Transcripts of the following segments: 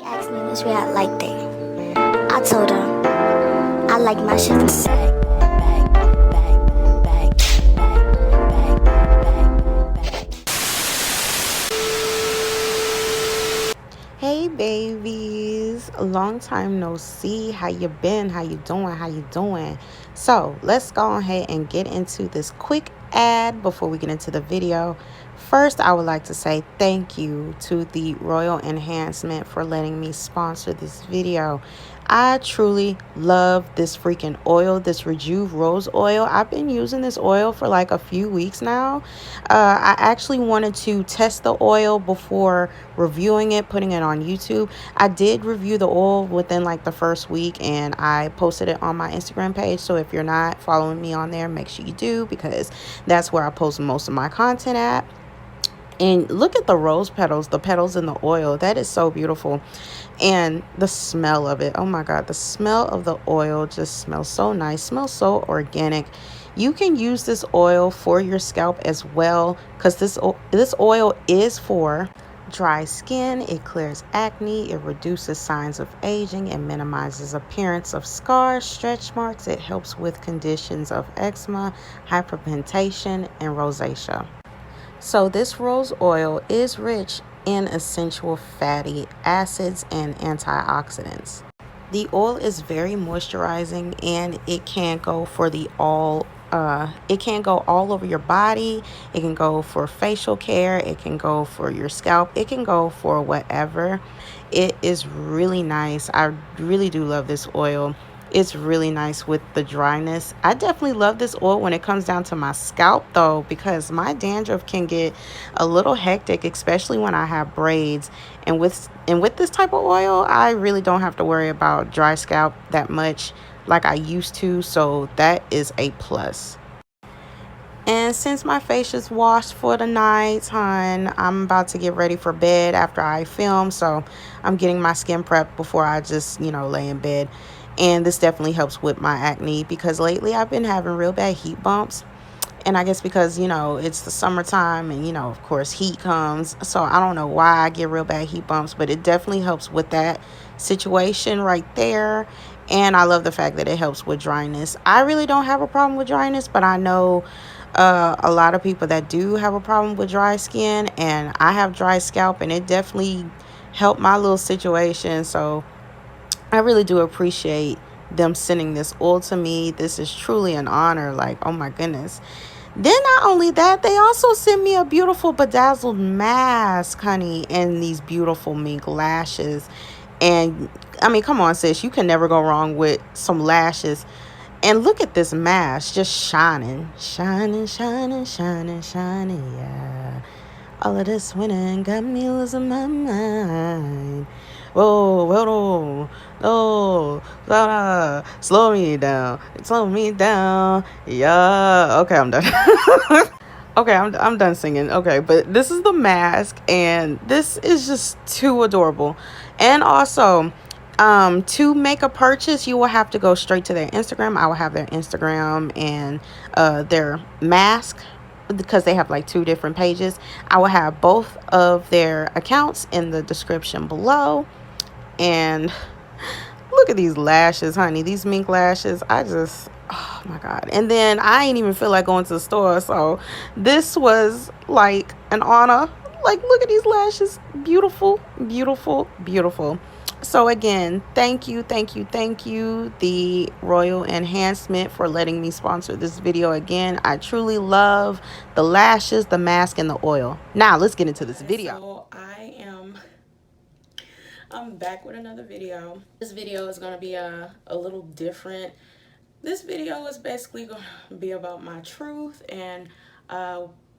asked me which way I liked it. I told him I like my shit from the back. Hey babies, a long time no see. How you been? How you doing? So let's go ahead and get into this quick ad before we get into the video. First, I would like to say thank you to the Royal Enhancement for letting me sponsor this video. I truly love this freaking oil, this Rejuve Rose Oil. I've been using this oil for like a few weeks now. I actually wanted to test the oil before reviewing it, putting it on YouTube. I did review the oil within like the first week and I posted it on my Instagram page. So if you're not following me on there, make sure you do, because that's where I post most of my content at. And look at the rose petals, the petals in the oil. That is so beautiful. And the smell of it. Oh my God. The smell of the oil just smells so nice. Smells so organic. You can use this oil for your scalp as well, because this oil is for dry skin. It clears acne. It reduces signs of aging and minimizes appearance of scars, stretch marks. It helps with conditions of eczema, hyperpigmentation, and rosacea. So this rose oil is rich in essential fatty acids and antioxidants. The oil is very moisturizing, and it can go for it can go all over your body. It can go for facial care. It can go for your scalp. It can go for whatever. It is really nice. I really do love this oil. It's really nice with the dryness. I definitely love this oil when it comes down to my scalp though, because my dandruff can get a little hectic, especially when I have braids. And with this type of oil, I really don't have to worry about dry scalp that much like I used to. So that is a plus. And since my face is washed for the night, hon, I'm about to get ready for bed after I film. So I'm getting my skin prep before I just, lay in bed. And this definitely helps with my acne, because lately I've been having real bad heat bumps. And I guess because, it's the summertime and, of course, heat comes. So I don't know why I get real bad heat bumps, but it definitely helps with that situation right there. And I love the fact that it helps with dryness. I really don't have a problem with dryness, but I know a lot of people that do have a problem with dry skin, and I have dry scalp, and it definitely helped my little situation. So I really do appreciate them sending this oil to me. This is truly an honor. Like, oh my goodness. Then not only that, they also sent me a beautiful bedazzled mask, honey, and these beautiful mink lashes. And I mean, come on, sis, you can never go wrong with some lashes. And look at this mask, just shining, shining, shining, shining, shining, yeah. All of this winning got me losing my mind. Whoa, whoa, no, slow me down, yeah. Okay, I'm done. Okay, I'm done singing. Okay, but this is the mask, and this is just too adorable. And also, to make a purchase, you will have to go straight to their Instagram. I will have their Instagram and their mask, because they have like two different pages. I will have both of their accounts in the description below. And look at these lashes, honey. These mink lashes. Oh my God. And then I ain't even feel like going to the store. So this was like an honor. Like, look at these lashes. Beautiful, beautiful, beautiful. So again, thank you, the Royal Enhancement, for letting me sponsor this video again. I truly love the lashes, the mask, and the oil. Now let's get into this video. So I'm back with another video. This video is going to be a little different. This video is basically going to be about my truth and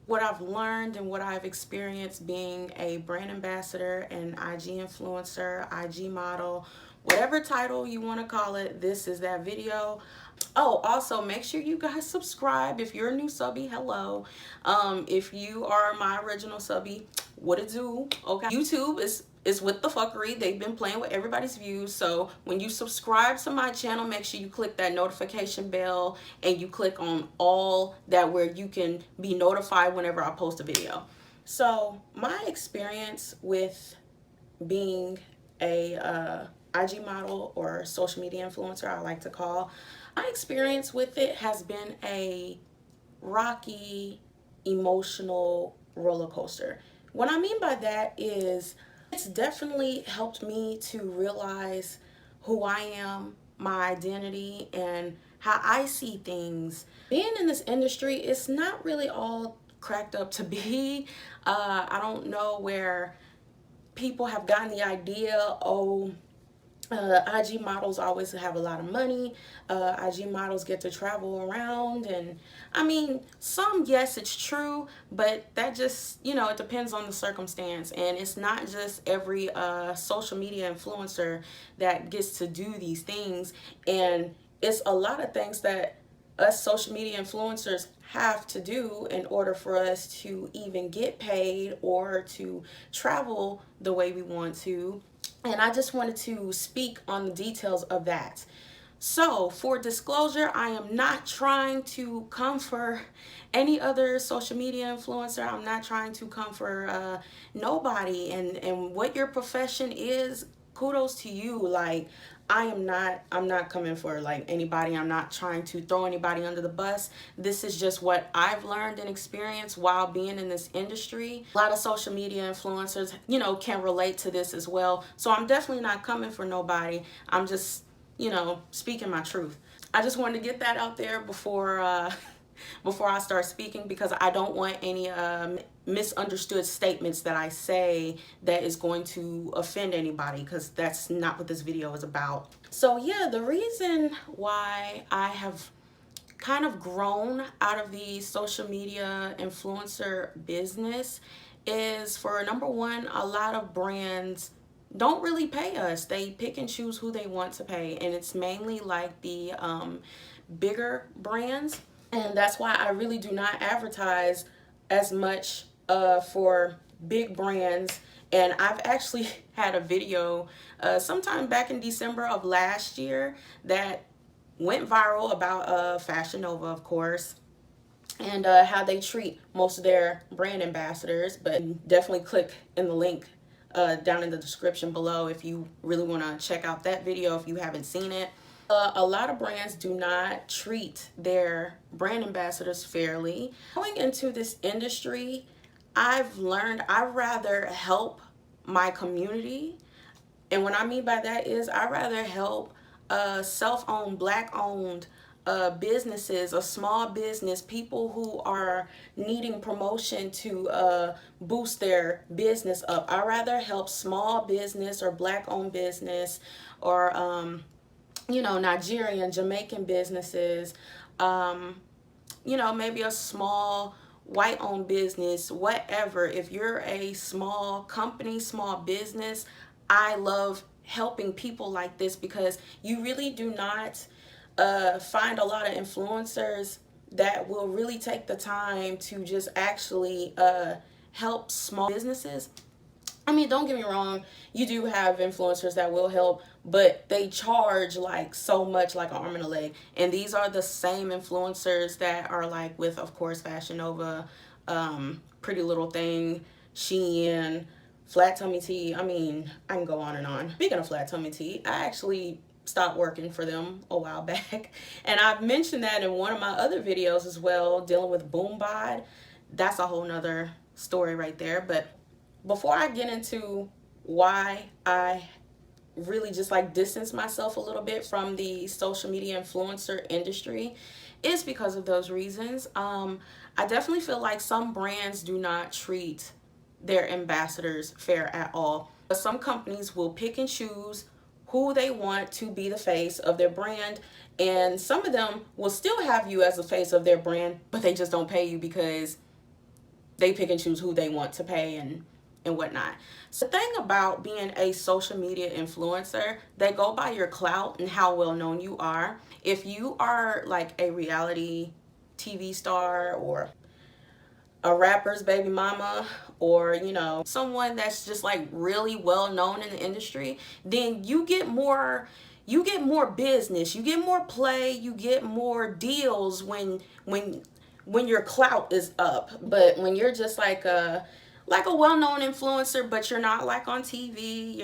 what I've learned and what I've experienced being a brand ambassador, an IG influencer, IG model, whatever title you want to call it. This is that video. Oh, also make sure you guys subscribe. If you're a new subby, hello. If you are my original subby, what it do? Okay, YouTube is with the fuckery. They've been playing with everybody's views. So when you subscribe to my channel, make sure you click that notification bell and you click on all that, where you can be notified whenever I post a video. So my experience with being a IG model or social media influencer, I like to call. My experience with it has been a rocky, emotional roller coaster. What I mean by that is it's definitely helped me to realize who I am, my identity, and how I see things. Being in this industry, it's not really all cracked up to be. I don't know where people have gotten the idea, oh, IG models always have a lot of money. IG models get to travel around. And I mean, some, yes, it's true, but that just, it depends on the circumstance. And it's not just every social media influencer that gets to do these things. And it's a lot of things that us social media influencers have to do in order for us to even get paid or to travel the way we want to. And I just wanted to speak on the details of that. So, for disclosure, I am not trying to come for any other social media influencer. I'm not trying to come for nobody. And what your profession is, kudos to you. Like, I'm not coming for like anybody. I'm not trying to throw anybody under the bus. This is just what I've learned and experienced while being in this industry. A lot of social media influencers, can relate to this as well. So I'm definitely not coming for nobody. I'm just, speaking my truth. I just wanted to get that out there before before I start speaking, because I don't want any misunderstood statements that I say that is going to offend anybody, because that's not what this video is about. So yeah, the reason why I have kind of grown out of the social media influencer business is, for number one, a lot of brands don't really pay us. They pick and choose who they want to pay, and it's mainly like the bigger brands. And that's why I really do not advertise as much for big brands. And I've actually had a video sometime back in December of last year that went viral about Fashion Nova, of course, and how they treat most of their brand ambassadors. But definitely click in the link down in the description below if you really want to check out that video if you haven't seen it. A lot of brands do not treat their brand ambassadors fairly. Going into this industry, I've learned I'd rather help my community. And what I mean by that is I'd rather help self-owned, black-owned businesses, a small business, people who are needing promotion to boost their business up. I'd rather help small business or black-owned business, or Nigerian, Jamaican businesses, maybe a small white-owned business, whatever. If you're a small company, small business, I love helping people like this, because you really do not find a lot of influencers that will really take the time to just actually help small businesses. I mean, don't get me wrong, you do have influencers that will help, but they charge like so much, like an arm and a leg. And these are the same influencers that are like with, of course, Fashion Nova, Pretty Little Thing, Shein, Flat Tummy Tea. I mean, I can go on and on. Speaking of Flat Tummy Tea, I actually stopped working for them a while back. And I've mentioned that in one of my other videos as well, dealing with boom bod. That's a whole nother story right there. But before I get into why I really just like distance myself a little bit from the social media influencer industry, is because of those reasons. I definitely feel like some brands do not treat their ambassadors fair at all. But some companies will pick and choose who they want to be the face of their brand, and some of them will still have you as the face of their brand, but they just don't pay you because they pick and choose who they want to pay and whatnot. So the thing about being a social media influencer, they go by your clout and how well known you are. If you are like a reality TV star, or a rapper's baby mama, or someone that's just like really well known in the industry, then you get more business, you get more play, you get more deals when your clout is up. But when you're just like a well-known influencer, but you're not like on TV,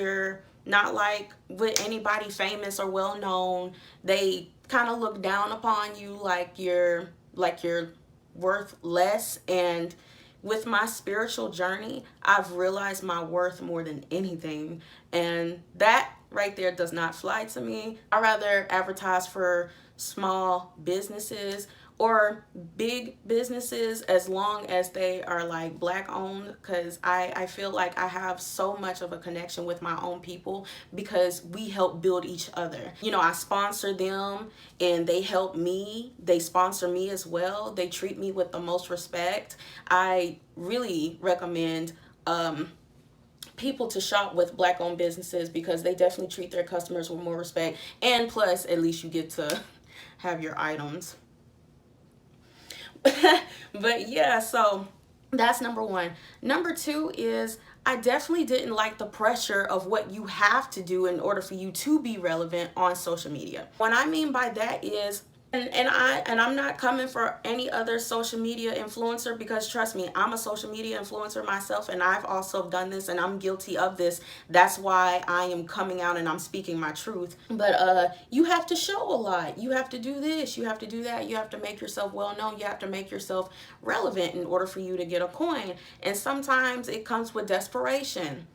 not like with anybody famous or well known. They kind of look down upon you like you're worth less. And with my spiritual journey, I've realized my worth more than anything. And that right there does not fly to me. I rather advertise for small businesses or big businesses as long as they are like black owned, because I feel like I have so much of a connection with my own people because we help build each other. You know, I sponsor them and they help me. They sponsor me as well. They treat me with the most respect. I really recommend people to shop with black owned businesses because they definitely treat their customers with more respect, and plus at least you get to have your items. But yeah, so that's number one. Number two is I definitely didn't like the pressure of what you have to do in order for you to be relevant on social media. What I mean by that is, and I'm not coming for any other social media influencer, because trust me, I'm a social media influencer myself and I've also done this and I'm guilty of this. That's why I am coming out and I'm speaking my truth. But you have to show a lot. You have to do this, you have to do that, you have to make yourself well known, you have to make yourself relevant in order for you to get a coin. And sometimes it comes with desperation.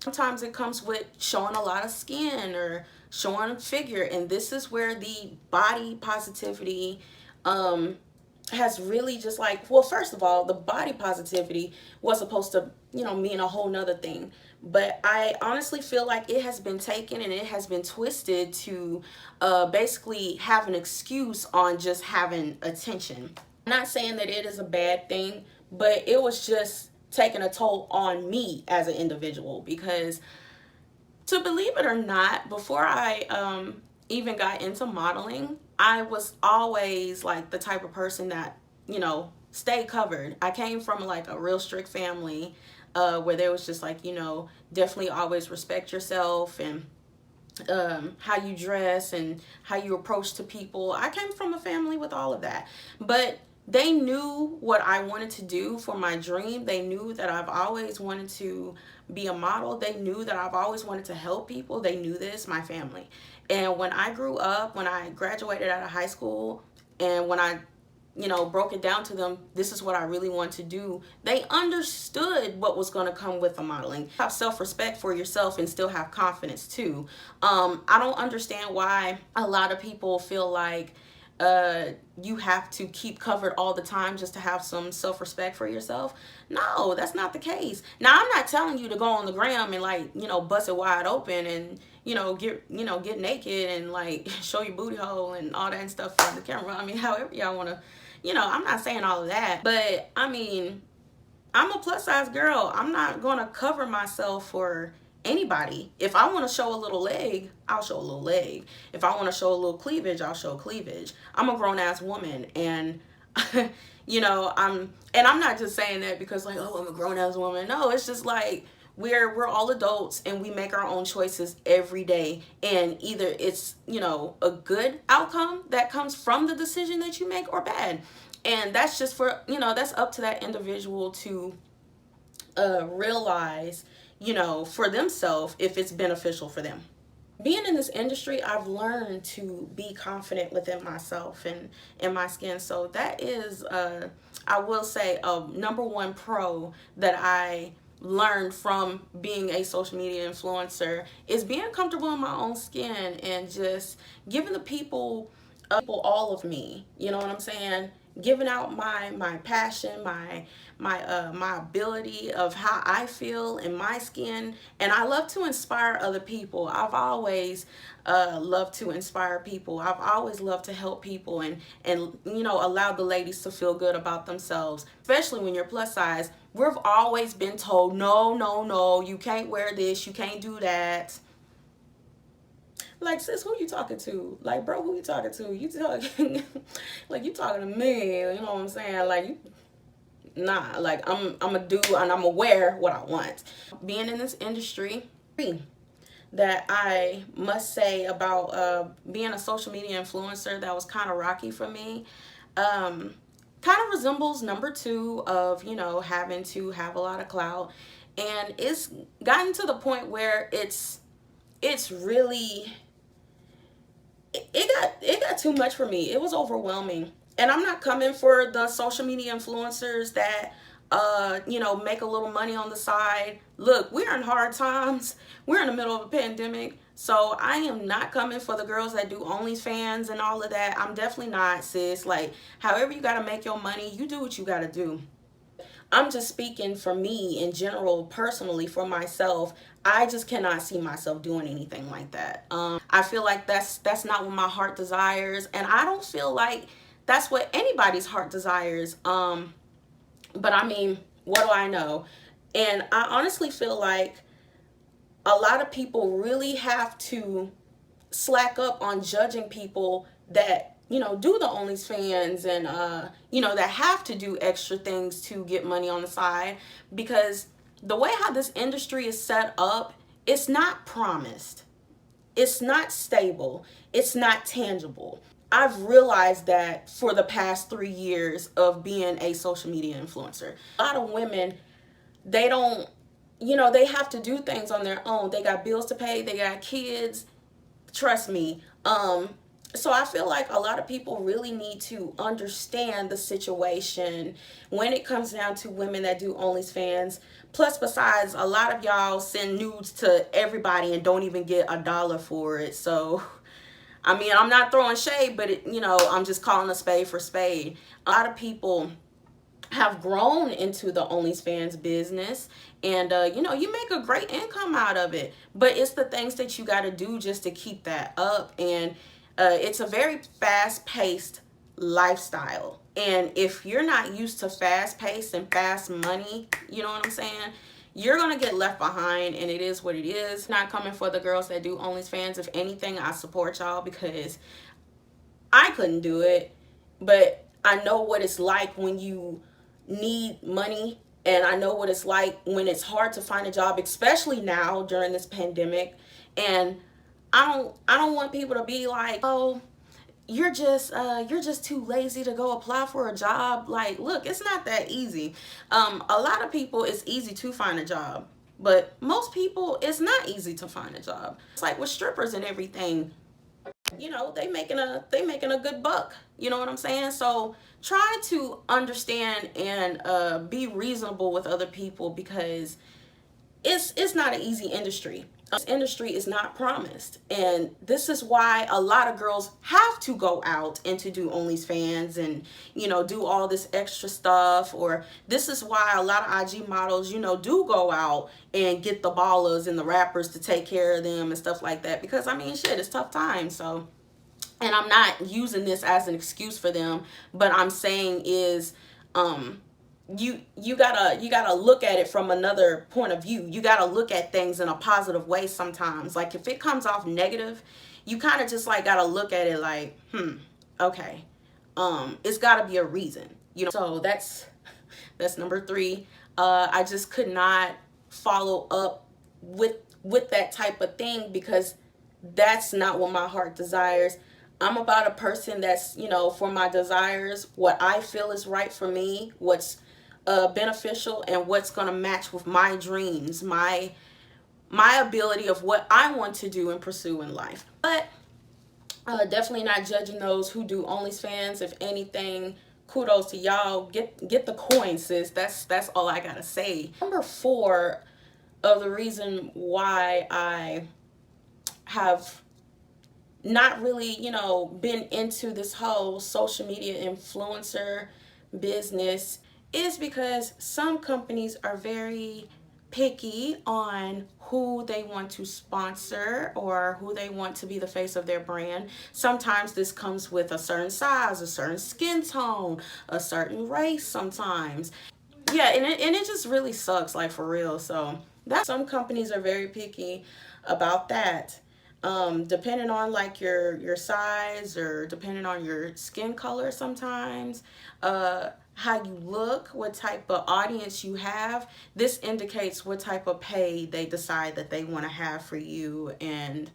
Sometimes it comes with showing a lot of skin or showing a figure. And this is where the body positivity has really just like, well, first of all, the body positivity was supposed to, you know, mean a whole nother thing. But I honestly feel like it has been taken and it has been twisted to basically have an excuse on just having attention. I'm not saying that it is a bad thing, but it was just taking a toll on me as an individual. Because to believe it or not, before I even got into modeling, I was always like the type of person that, you know, stay covered. I came from like a real strict family where there was just like, you know, definitely always respect yourself and how you dress and how you approach to people. I came from a family with all of that. But they knew what I wanted to do for my dream. They knew that I've always wanted to be a model. They knew that I've always wanted to help people. They knew this, my family. And when I grew up, when I graduated out of high school, and when I, you know, broke it down to them, this is what I really want to do, they understood what was going to come with the modeling. Have self-respect for yourself and still have confidence too. I don't understand why a lot of people feel like you have to keep covered all the time just to have some self-respect for yourself. No, that's not the case. Now, I'm not telling you to go on the gram and like, you know, bust it wide open and, you know, get naked and like show your booty hole and all that and stuff on the camera. I mean, however y'all want to, you know, I'm not saying all of that, but I mean, I'm a plus size girl. I'm not going to cover myself for anybody. If I want to show a little leg, I'll show a little leg. If I want to show a little cleavage, I'll show cleavage. I'm a grown ass woman, and you know, I'm not just saying that because like, oh, I'm a grown ass woman. No, it's just like we're all adults and we make our own choices every day, and either it's, you know, a good outcome that comes from the decision that you make, or bad. And that's just for, you know, that's up to that individual to realize, you know, for themselves if it's beneficial for them. Being in this industry, I've learned to be confident within myself and in my skin. So that is, I will say, a number one pro that I learned from being a social media influencer is being comfortable in my own skin and just giving the people all of me. You know what I'm saying? Giving out my passion, my ability of how I feel in my skin. And I love to inspire other people. I've always loved to inspire people. I've always loved to help people and you know, allow the ladies to feel good about themselves, especially when you're plus size. We've always been told, no, no, no, you can't wear this, you can't do that. Like, sis, who you talking to? Like, bro, who you talking to? You talking like you talking to me, you know what I'm saying? Like, you, nah, like I'm a dude and I'm aware what I want. Being in this industry, that I must say about being a social media influencer that was kind of rocky for me, kind of resembles number two of, you know, having to have a lot of clout. And it's gotten to the point where it's it's really, it got too much for me. It was overwhelming. And I'm not coming for the social media influencers that make a little money on the side. Look, we're in hard times. We're in the middle of a pandemic. So I am not coming for the girls that do OnlyFans and all of that. I'm definitely not, sis. Like, however you got to make your money, you do what you got to do. I'm just speaking for me in general, personally, for myself. I just cannot see myself doing anything like that. I feel like that's not what my heart desires, and I don't feel like that's what anybody's heart desires. But I mean, what do I know? And I honestly feel like a lot of people really have to slack up on judging people that do the OnlyFans and that have to do extra things to get money on the side, because the way how this industry is set up, it's not promised, it's not stable, it's not tangible. I've realized that for the past 3 years of being a social media influencer. A lot of women, they don't, they have to do things on their own. They got bills to pay, they got kids, trust me. So I feel like a lot of people really need to understand the situation when it comes down to women that do OnlyFans. Plus, besides, a lot of y'all send nudes to everybody and don't even get $1 for it. So I mean, I'm not throwing shade, but I'm just calling a spade for spade. A lot of people have grown into the OnlyFans business, and you make a great income out of it, but it's the things that you got to do just to keep that up. And it's a very fast-paced lifestyle, and if you're not used to fast-paced and fast money, you know what I'm saying, you're gonna get left behind, and it is what it is. Not coming for the girls that do OnlyFans. If anything, I support y'all, because I couldn't do it, but I know what it's like when you need money, and I know what it's like when it's hard to find a job, especially now during this pandemic. And I don't want people to be like, oh, you're just too lazy to go apply for a job. Like, look, it's not that easy. A lot of people, it's easy to find a job, but most people, it's not easy to find a job. It's like with strippers and everything, they making a good buck, you know what I'm saying? So try to understand and be reasonable with other people, because it's not an easy industry. This industry is not promised, and this is why a lot of girls have to go out and to do OnlyFans and do all this extra stuff. Or this is why a lot of IG models do go out and get the ballers and the rappers to take care of them and stuff like that, because I mean, shit, it's tough times. So, and I'm not using this as an excuse for them, but I'm saying is you gotta look at it from another point of view. You gotta look at things in a positive way sometimes. Like, if it comes off negative, you kind of just like gotta look at it like, okay, it's gotta be a reason, so that's number 3. I just could not follow up with that type of thing, because that's not what my heart desires. I'm about a person that's, for my desires, what I feel is right for me, what's beneficial, and what's going to match with my dreams, my ability of what I want to do and pursue in life. But definitely not judging those who do OnlyFans. If anything, kudos to y'all. Get the coin, sis. That's all I gotta say. Number 4 of the reason why I have not really, been into this whole social media influencer business is because some companies are very picky on who they want to sponsor or who they want to be the face of their brand. Sometimes this comes with a certain size, a certain skin tone, a certain race sometimes. Yeah, and it just really sucks, like, for real. So that some companies are very picky about that. Depending on like your size, or depending on your skin color sometimes, how you look, what type of audience you have, this indicates what type of pay they decide that they want to have for you. And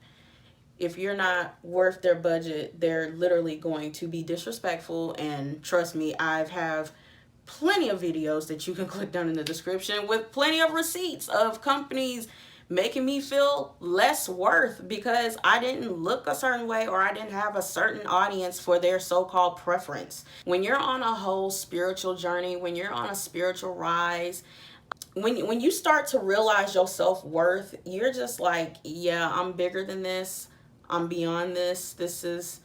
if you're not worth their budget, they're literally going to be disrespectful. And trust me, I've have plenty of videos that you can click down in the description with plenty of receipts of companies making me feel less worth because I didn't look a certain way or I didn't have a certain audience for their so-called preference. When you're on a whole spiritual journey, when you're on a spiritual rise, when you start to realize your self-worth, you're just like, yeah, I'm bigger than this. I'm beyond this. This is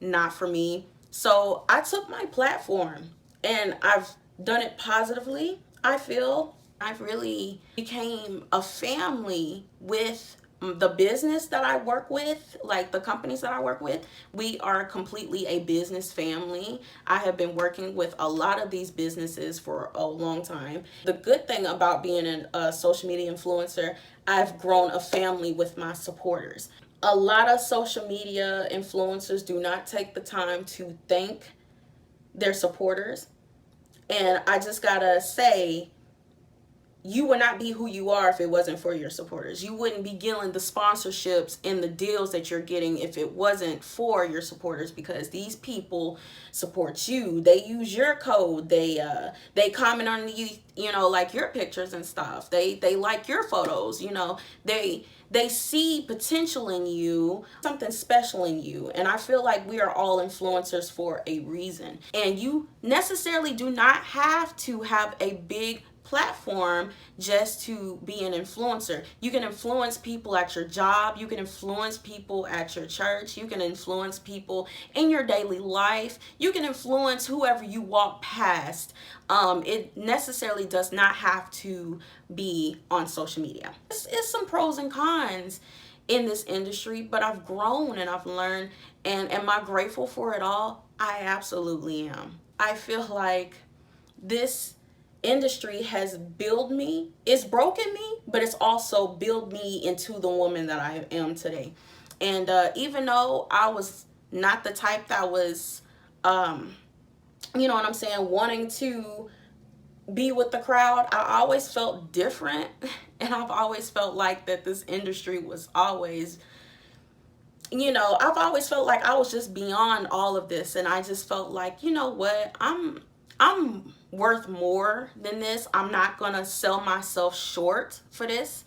not for me. So I took my platform and I've done it positively. I feel I've really became a family with the business that I work with, like the companies that I work with. We are completely a business family. I have been working with a lot of these businesses for a long time. The good thing about being a social media influencer, I've grown a family with my supporters. A lot of social media influencers do not take the time to thank their supporters. And I just gotta say, you would not be who you are if it wasn't for your supporters. You wouldn't be getting the sponsorships and the deals that you're getting if it wasn't for your supporters, because these people support you. They use your code. They comment on you know, like your pictures and stuff. They like your photos, you know. They see potential in you, something special in you. And I feel like we are all influencers for a reason. And you necessarily do not have to have a big platform just to be an influencer. You can influence people at your job, you can influence people at your church, you can influence people in your daily life, you can influence whoever you walk past. It necessarily does not have to be on social media. It's some pros and cons in this industry, but I've grown and I've learned. And am I grateful for it all? I absolutely am. I feel like this industry has built me. It's broken me, but it's also built me into the woman that I am today. And even though I was not the type that was, you know what I'm saying, wanting to be with the crowd, I always felt different. And I've always felt like that this industry was always, you know, I've always felt like I was just beyond all of this. And I just felt like, you know what, I'm worth more than this. I'm not gonna sell myself short for this.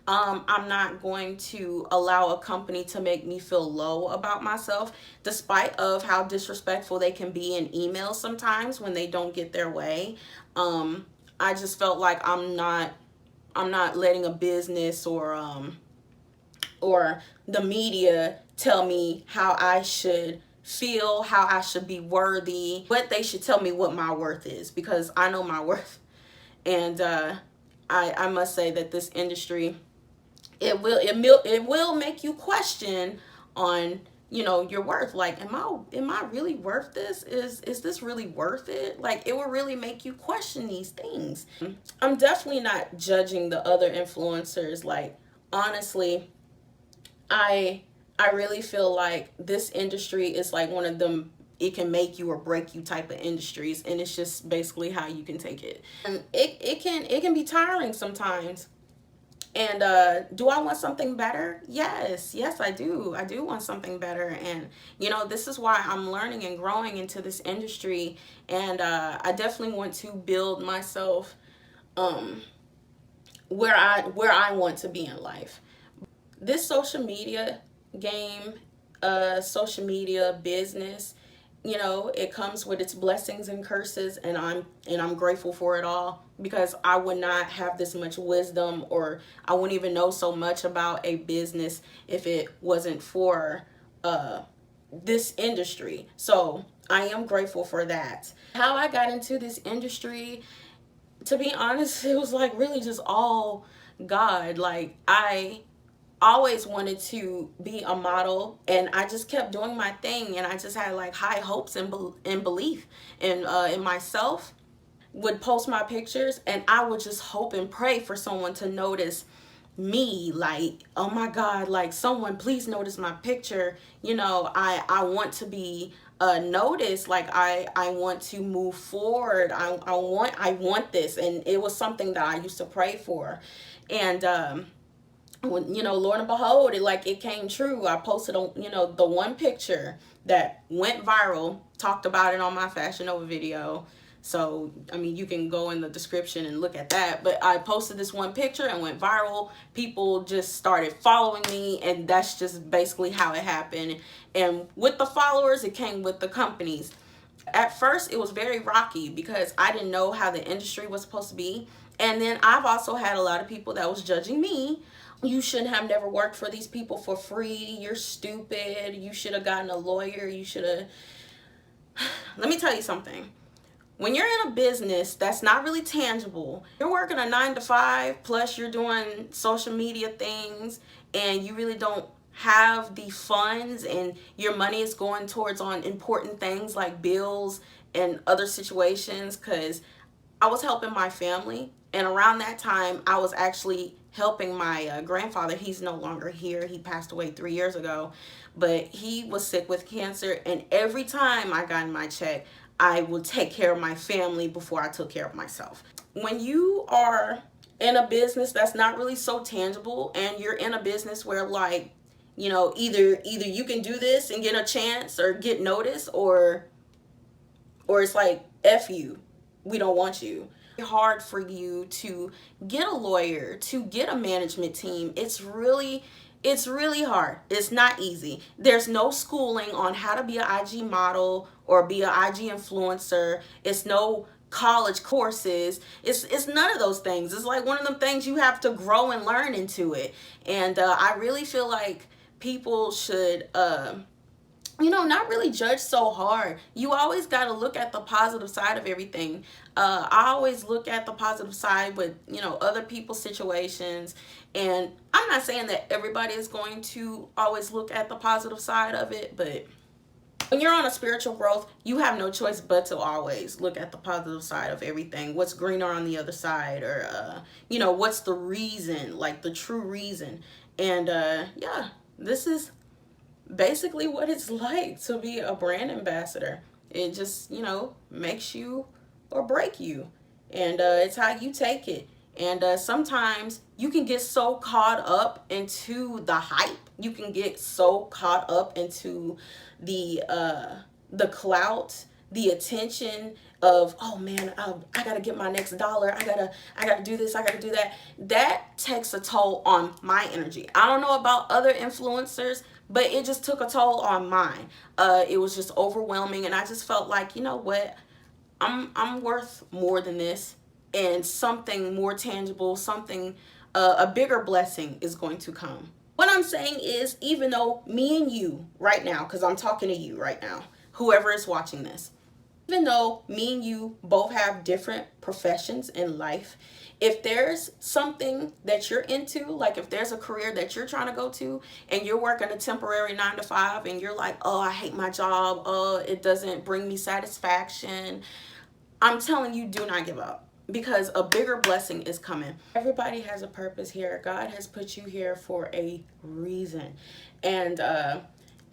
I'm not going to allow a company to make me feel low about myself, despite of how disrespectful they can be in emails sometimes when they don't get their way. I just felt like I'm not letting a business or the media tell me how I should feel, how I should be worthy, but they should tell me what my worth is, because I know my worth. And I must say that this industry, it will make you question on, you know, your worth. Like, am I really worth this? Is this really worth it? Like, it will really make you question these things. I'm definitely not judging the other influencers. Like, honestly, I really feel like this industry is like one of them, it can make you or break you type of industries, and it's just basically how you can take it. And it can be tiring sometimes. And do I want something better? Yes, I do. I do want something better. And you know, this is why I'm learning and growing into this industry. And I definitely want to build myself where I want to be in life. This social media game, social media business, you know, it comes with its blessings and curses, and I'm grateful for it all, because I would not have this much wisdom, or I wouldn't even know so much about a business if it wasn't for this industry. So I am grateful for that. How I got into this industry, to be honest, it was like really just all God. Like, I always wanted to be a model, and I just kept doing my thing, and I just had like high hopes and belief in myself. Would post my pictures, and I would just hope and pray for someone to notice me. Like, oh my God, like, someone please notice my picture. You know, I want to be noticed. Like, I want to move forward. I want this. And it was something that I used to pray for. And when, you know, Lord and behold, it came true. I posted on, you know, the one picture that went viral, talked about it on my Fashion Nova video. So, I mean, you can go in the description and look at that. But I posted this one picture and went viral. People just started following me, and that's just basically how it happened. And with the followers, it came with the companies. At first, it was very rocky because I didn't know how the industry was supposed to be. And then I've also had a lot of people that was judging me. You shouldn't have never worked for these people for free. You're stupid. You should have gotten a lawyer. You should have. Let me tell you something. When you're in a business that's not really tangible, you're working a 9 to 5, plus you're doing social media things, and you really don't have the funds, and your money is going towards on important things like bills and other situations. Because I was helping my family, and around that time I was actually helping my grandfather. He's no longer here. He passed away 3 years ago, but he was sick with cancer, and every time I got my check, I would take care of my family before I took care of myself. When you are in a business that's not really so tangible, and you're in a business where, like, you know, either you can do this and get a chance or get noticed, or it's like, F you, we don't want you. It's hard for you to get a lawyer, to get a management team. It's really hard. It's not easy. There's no schooling on how to be an IG model or be an IG influencer. It's no college courses. It's none of those things. It's like one of them things you have to grow and learn into it. And I really feel like people should not really judge so hard. You always got to look at the positive side of everything. I always look at the positive side with, other people's situations. And I'm not saying that everybody is going to always look at the positive side of it, but when you're on a spiritual growth, you have no choice but to always look at the positive side of everything. What's greener on the other side, or, what's the reason, like the true reason. And this is basically what it's like to be a brand ambassador. It just, makes you or break you. And it's how you take it. And sometimes you can get so caught up into the hype. You can get so caught up into the clout, the attention of, oh man, I gotta get my next dollar. I gotta do this. I gotta do that. That takes a toll on my energy. I don't know about other influencers, but it just took a toll on mine. It was just overwhelming, and I just felt like, you know what, I'm worth more than this, and something more tangible, something a bigger blessing is going to come. What I'm saying is, even though me and you right now, because I'm talking to you right now, whoever is watching this, even though me and you both have different professions in life, if there's something that you're into, like if there's a career that you're trying to go to and you're working a temporary 9 to 5 and you're like, oh, I hate my job, oh, it doesn't bring me satisfaction, I'm telling you, do not give up, because a bigger blessing is coming. Everybody has a purpose here. God has put you here for a reason. And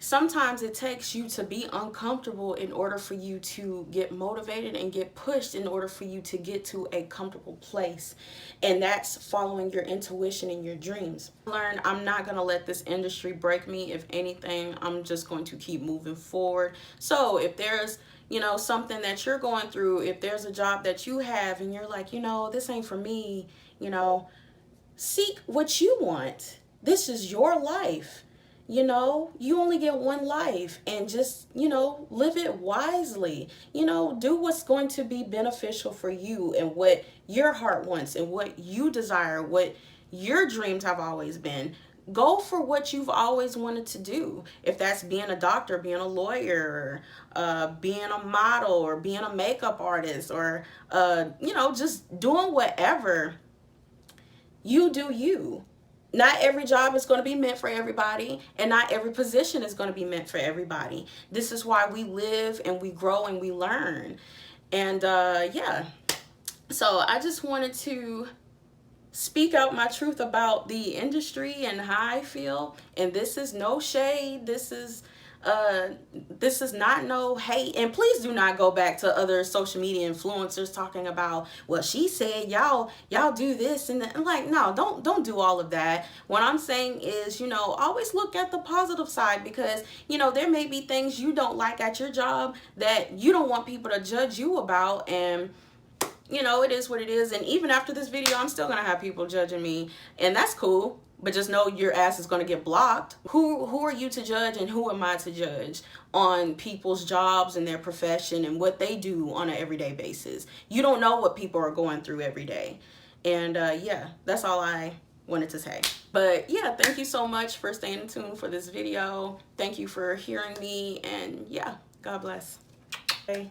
sometimes it takes you to be uncomfortable in order for you to get motivated and get pushed, in order for you to get to a comfortable place. And that's following your intuition and your dreams. Learn, I'm not going to let this industry break me. If anything, I'm just going to keep moving forward. So if there's something that you're going through, if there's a job that you have and you're like, this ain't for me, seek what you want. This is your life. You only get one life, and just, live it wisely. Do what's going to be beneficial for you and what your heart wants and what you desire, what your dreams have always been. Go for what you've always wanted to do. If that's being a doctor, being a lawyer, being a model, or being a makeup artist, or, just doing whatever. You do you. Not every job is going to be meant for everybody, and not every position is going to be meant for everybody. This is why we live and we grow and we learn. And so I just wanted to speak out my truth about the industry and how I feel. And this is no shade. This is This is not no hate, and please do not go back to other social media influencers talking about, well, she said y'all do this and that. I'm like, no, don't do all of that. What I'm saying is, always look at the positive side, because there may be things you don't like at your job that you don't want people to judge you about, and it is what it is. And even after this video, I'm still gonna have people judging me, and that's cool. But just know your ass is gonna get blocked. Who are you to judge, and who am I to judge on people's jobs and their profession and what they do on an everyday basis? You don't know what people are going through every day. And yeah, that's all I wanted to say. But yeah, thank you so much for staying tuned for this video. Thank you for hearing me, and yeah, God bless. Okay.